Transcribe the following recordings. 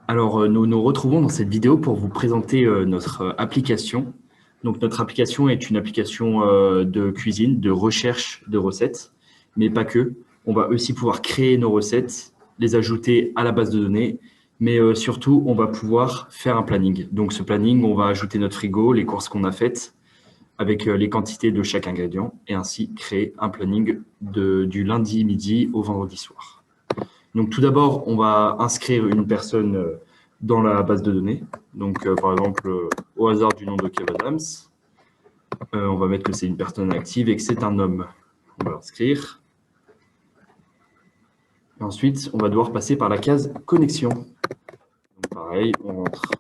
Alors, nous nous retrouvons dans cette vidéo pour vous présenter notre application. Donc, notre application est une application de cuisine, de recherche de recettes, mais pas que. On va aussi pouvoir créer nos recettes, les ajouter à la base de données, mais surtout, on va pouvoir faire un planning. Donc, ce planning, on va ajouter notre frigo, les courses qu'on a faites, avec les quantités de chaque ingrédient, et ainsi créer un planning du lundi midi au vendredi soir. Donc, tout d'abord, on va inscrire une personne dans la base de données. Donc, par exemple, au hasard du nom de Kev Adams, on va mettre que c'est une personne active et que c'est un homme. On va l'inscrire. Ensuite, on va devoir passer par la case connexion. Donc, pareil, on rentre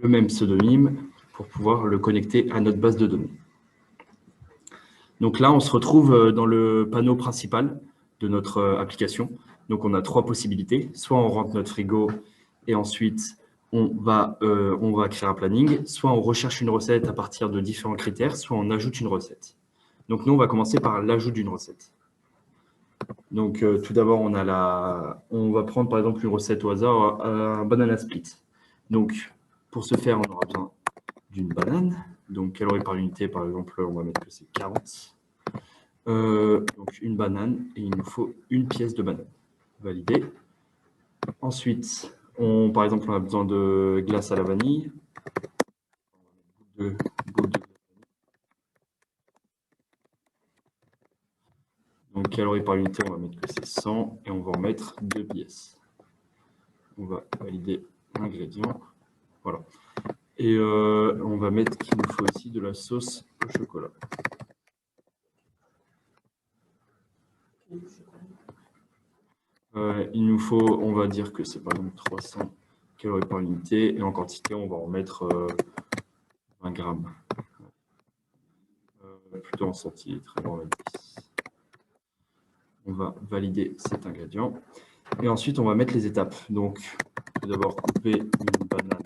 le même pseudonyme pour pouvoir le connecter à notre base de données. Donc là, on se retrouve dans le panneau principal de notre application. Donc, on a trois possibilités. Soit on rentre notre frigo et ensuite, on va créer un planning. Soit on recherche une recette à partir de différents critères, soit on ajoute une recette. Donc, nous, on va commencer par l'ajout d'une recette. Donc, tout d'abord, on va prendre par exemple une recette au hasard, un banana split. Donc, pour ce faire, on aura besoin d'une banane. Donc, calories par unité, par exemple, on va mettre que c'est 40. Donc une banane et il nous faut une pièce de banane. Validé. Ensuite, par exemple, on a besoin de glace à la vanille. Donc calories par unité, on va mettre que c'est 100 et on va en mettre 2 pièces. On va valider l'ingrédient. Voilà. Et on va mettre qu'il nous faut aussi de la sauce au chocolat. Il nous faut, on va dire que c'est par exemple 300 calories par unité et en quantité, on va en mettre 20 grammes. Plutôt en centilitres. On va valider cet ingrédient. Et ensuite, on va mettre les étapes. Donc, tout d'abord, couper une banane.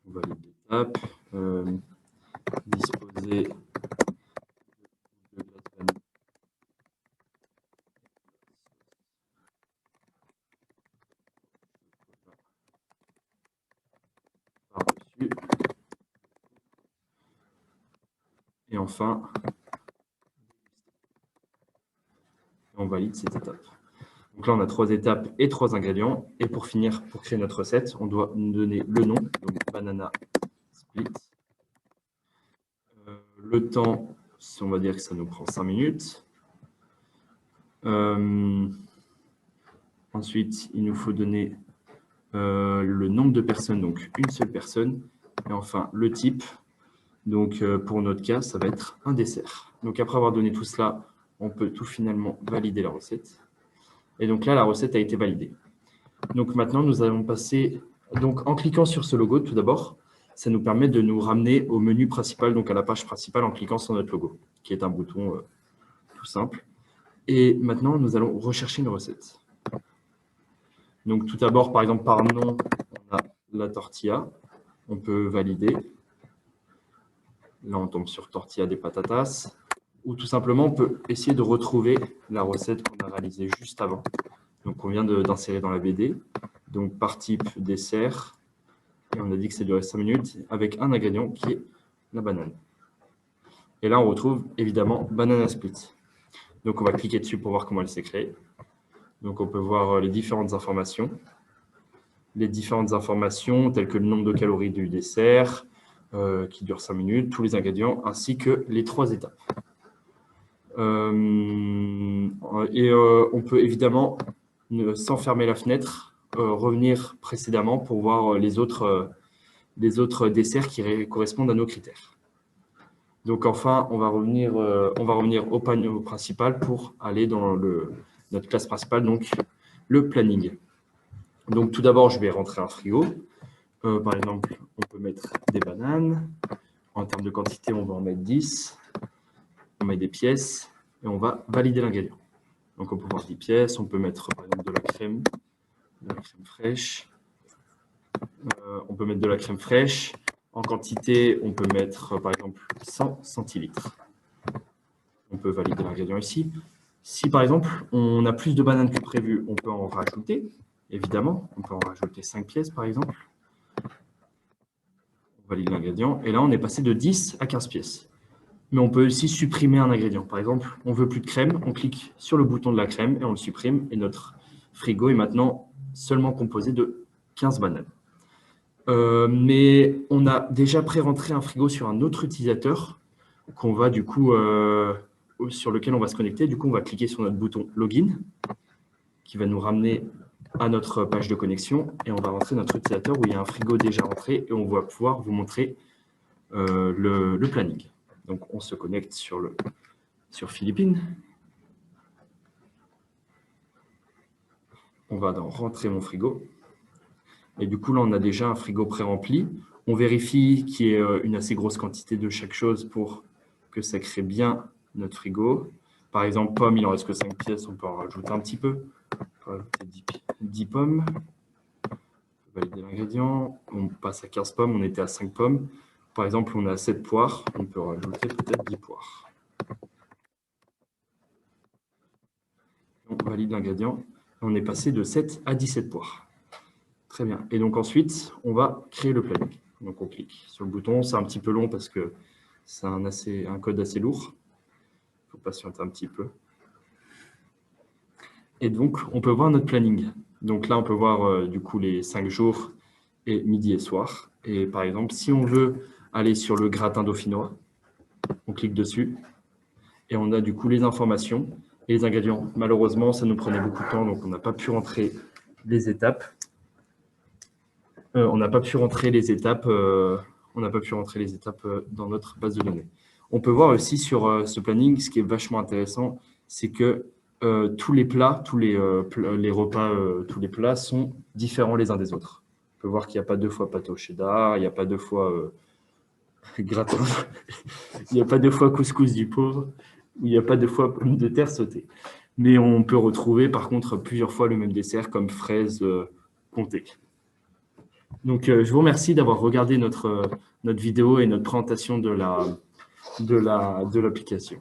On valide l'étape. Disposer de glace vanille par-dessus. Et enfin, on valide cette étape. Donc là, on a 3 étapes et 3 ingrédients. Et pour finir, pour créer notre recette, on doit nous donner le nom, donc banana split. Le temps, on va dire que ça nous prend 5 minutes. Ensuite, il nous faut donner le nombre de personnes, donc une seule personne. Et enfin, le type. Donc, pour notre cas, ça va être un dessert. Donc, après avoir donné tout cela, on peut tout finalement valider la recette. Et donc là, la recette a été validée. Donc maintenant, nous allons passer, donc en cliquant sur ce logo, tout d'abord, ça nous permet de nous ramener au menu principal, donc à la page principale en cliquant sur notre logo, qui est un bouton tout simple. Et maintenant, nous allons rechercher une recette. Donc tout d'abord, par exemple, par nom, on a la tortilla. On peut valider. Là, on tombe sur tortilla des patatas. Ou tout simplement, on peut essayer de retrouver la recette qu'on a réalisée juste avant. Donc, on vient d'insérer dans la BD. Donc, par type dessert. Et on a dit que ça durait 5 minutes avec un ingrédient qui est la banane. Et là, on retrouve évidemment banana split. Donc, on va cliquer dessus pour voir comment elle s'est créée. Donc, on peut voir les différentes informations. Les différentes informations telles que le nombre de calories du dessert, qui dure 5 minutes, tous les ingrédients, ainsi que les 3 étapes. On peut évidemment, sans fermer la fenêtre, revenir précédemment pour voir les autres desserts qui correspondent à nos critères. Donc enfin, on va revenir au panneau principal pour aller dans notre classe principale, donc le planning. Donc tout d'abord, je vais rentrer un frigo. Par exemple, on peut mettre des bananes. En termes de quantité, on va en mettre 10. On met des pièces et on va valider l'ingrédient. Donc on peut voir 10 pièces. On peut mettre par exemple de la crème fraîche. On peut mettre de la crème fraîche. En quantité, on peut mettre par exemple 100 centilitres. On peut valider l'ingrédient ici. Si par exemple, on a plus de bananes que prévu, on peut en rajouter, évidemment. On peut en rajouter 5 pièces par exemple. On valide l'ingrédient. Et là, on est passé de 10 à 15 pièces. Mais on peut aussi supprimer un ingrédient. Par exemple, on ne veut plus de crème, on clique sur le bouton de la crème et on le supprime. Et notre frigo est maintenant seulement composé de 15 bananes. Mais on a déjà pré-rentré un frigo sur un autre utilisateur qu'on va du coup, sur lequel on va se connecter. Du coup, on va cliquer sur notre bouton Login qui va nous ramener à notre page de connexion et on va rentrer notre utilisateur où il y a un frigo déjà rentré et on va pouvoir vous montrer le planning. Donc, on se connecte sur Philippines. On va rentrer mon frigo. Et du coup, là, on a déjà un frigo pré-rempli. On vérifie qu'il y ait une assez grosse quantité de chaque chose pour que ça crée bien notre frigo. Par exemple, pommes, il en reste que 5 pièces, on peut en rajouter un petit peu. On peut rajouter 10 pommes. On peut valider l'ingrédient. On passe à 15 pommes, on était à 5 pommes. Par exemple, on a 7 poires, on peut rajouter peut-être 10 poires. On valide l'ingrédient. On est passé de 7 à 17 poires. Très bien. Et donc ensuite, on va créer le planning. Donc on clique sur le bouton. C'est un petit peu long parce que c'est un code assez lourd. Il faut patienter un petit peu. Et donc, on peut voir notre planning. Donc là, on peut voir du coup les 5 jours et midi et soir. Et par exemple, si on veut aller sur le gratin dauphinois, on clique dessus et on a du coup les informations et les ingrédients. Malheureusement, ça nous prenait beaucoup de temps, donc on n'a pas pu rentrer les étapes. On n'a pas pu rentrer les étapes dans notre base de données. On peut voir aussi sur ce planning, ce qui est vachement intéressant, c'est que tous les plats, tous les repas, tous les plats sont différents les uns des autres. On peut voir qu'il n'y a pas 2 fois pâte au cheddar, il n'y a pas 2 fois gratin, il n'y a pas 2 fois couscous du pauvre, il n'y a pas 2 fois pommes de terre sautées. Mais on peut retrouver par contre plusieurs fois le même dessert comme fraises comté. Donc, je vous remercie d'avoir regardé notre vidéo et notre présentation de l'application.